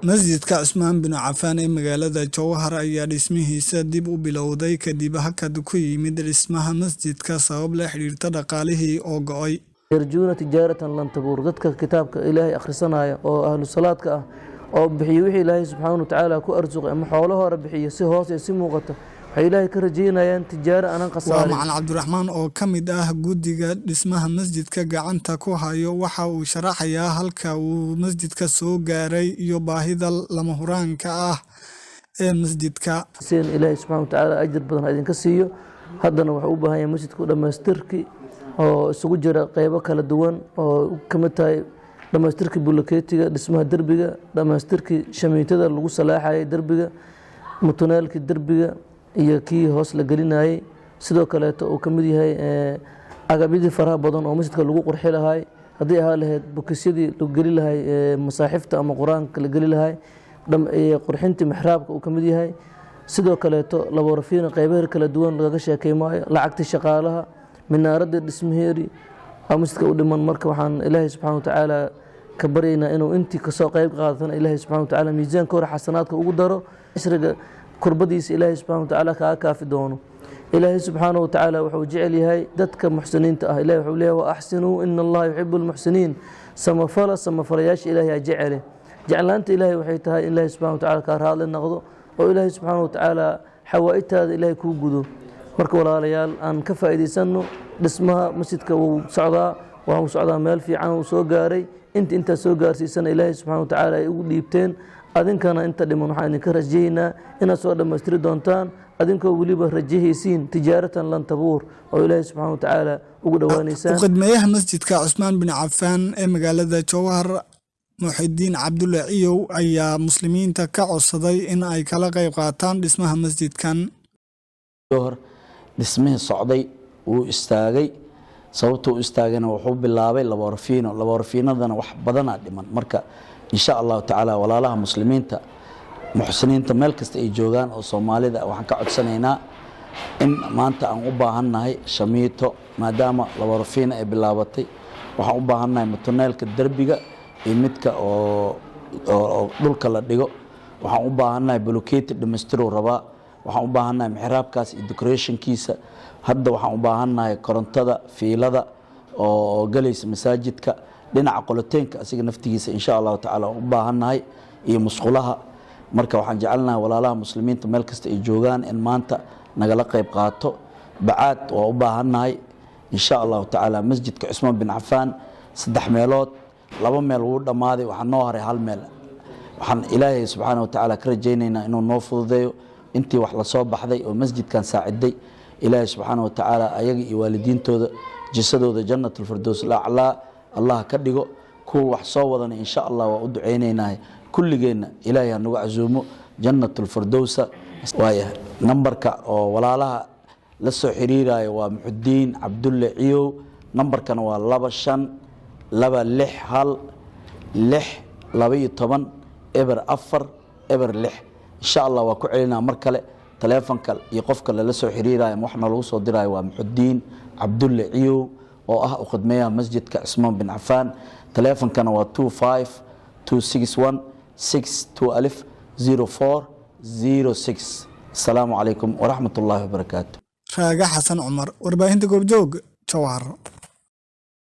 masjidka Cusmaan bin Cafaan ee magaalada Jowhar ayaa dhismihiisa dib u bilowday kadib hakad ku yimid dhismaha masjidka sabab la xiriirta dhaqaalihii oo go'ay. yarjuuna tijaaratan lan tabuur dadka kitaabka Ilaahay akhrisanaya oo ahlu salaadka ah oo bixiyo wixii Ilaahay subxaanahu wa ta'aala ku arsuqay ama xoolahooda bixiyo si hoos iyo si muuqata waxay Ilaahay ka rajeynayaan tijaaro aanan khasaarin. Waa Macalin Cabdiraxmaan oo ka mid ah guddiga dhismaha masjidka gacanta ku hayo waxa uu sharaxayaa halka uu masjidka soo gaaray iyo baahida lama huraanka ah ee masjidka. Seen Ilaahay subxaanahu wa ta'aala ajir badan idinka siiyo haddana waxa u baahan yahay masjidku dhamaystirki oo isugu jira qaybo kala duwan oo ka mid tahay dhamaystirkii bulukeetiga dhismaha derbiga dhamaystirkii shamiitada lagu salaaxayay derbiga mutuneelkii derbiga iyo kii hoos la gelinayay sidoo kale uu ka mid yahay agabyadii faraha badan oo masjidka lagu qurxi lahaay haddii ahaa lahayd bukisyadii lagu geli lahaay masaaxifta ama quraanka la geli lahaay qurxintii mixraabka uu ka mid yahay sidoo kale laborafiina qaybaha kala duwan laga sheekeymayo lacagtii shaqaalaha minaaradii dhismaheedii masjidka u dhiman marka waxaan Ilaahay subxaanahu wa ta'aala ka baryaynaa inuu intii ka soo qayb qaadana Ilaahay subxaanahu wa ta'aala miisaanka hore xasanaadka ugu daro ishriga kurbadiisa Ilaahay subxaanahu wa ta'aala ka kaafi doono Ilaahay subxaanahu wa ta'aala wuxuu jecel yahay dadka muxsiniinta ah Ilaahay wuxuu leeyahay wa ahsinu inna Allaha yuhibbul muhsiniin samafalayaasha Ilaahay jecel jeclaanta Ilaahay waxay tahay in Ilaahay subxaanahu wa ta'aala ka raali noqdo oo Ilaahay subxaanahu wa ta'aala xawaaitaada Ilaahay ku gudo marka walaalayaal aan ka faa'iideysano dhismaha masjidka uu socdaa meel fiican uu soo gaaray inta soo gaarsiisana Ilaahay subxaanahu wa ta'aala ay ugu dhiibteen adinkana inta dhiman waxaan idinka rajeynaa inaad soo dhammaystiri doontaan adinkoo weliba rajahaysiin tijaaratan lan tabuur oo Ilaahay subxaanahu wa ta'aala ugu dhawaanaysaan. Khidmeeyaha masjidka Cusmaan bin Cafaan ee magaalada Jowhar Muxidiin Cabdulle Ciyow ayaa muslimiinta ka codsaday in ay kala qayb qaataan dhismaha masjidkan. Jowhar dhismihii socday wuu istaagay sababtoo u istaagana wuxuu bilaabay laborafiinadana wax badan dhiman marka insha Allah ta'ala walaalaha muslimiinta muxsiniinta meel kasta ay joogaan oo Soomaalida waxaan ka codsanaynaa in maanta aan u baahannahay shamiito maadaama laborafiina ay bilaabatay waxaan u baahannahay mutuneelka derbiga iyo midka oo dhulka la dhigo waxaan u baahannahay bulukeeti dhamaystiroo rabaa waxaan u baahannahay mixraabkaas iyo decorationkiisa hadda waxaan u baahannahay korontada fiilada oo galaysa masaajidka dhinaca qoloteenka asiga naftigiisa insha Allah ta'ala u baahannahay iyo musqulaha marka waxaan jecelnahay walaalaha muslimiinta meel kasta ay joogaan in maanta nagala qayb qaato bacaad oo u baahannahay insha Allah ta'ala masjidka Cusmaan bin Cafaan 3 meelood 2 meel wuu dhamaaday waxaan noo haray 1 meel waxaan Ilaahay subxaanahu wa ta'aala ka rajaynaynaa inuu noo fududeeyo intii wax la soo baxday oo masjidkan saaciday Ilaahay subxaanahu wa ta'aala ayaga iyo waalidiintooda jisadooda jannatul firdaws al-a'la Allah ka dhigo kuwa wax soo wadana insha Allah waa u duceynaynaa kulligeena Ilaahay ha nagu casuumo jannatul firdaws waaya nambarka oo walaalaha la soo xiriiraayo waa Muxidiin Cabdulle Ciyow nambarkana waa 252612 insha Allah waa ku celinaa mar kale taleefanka iyo qofka la soo xiriiraayo waxna lagu soo diraayo waa Muxidiin Cabdulle Ciyow oo ah u khidmeeyaha masjidka Cusmaan bin Cafaan taleefankana waa 2526120406 السلام عليكم ورحمة الله وبركاته. Raaga Xasan Cumar warbaahinta Goobjoog Jowhar.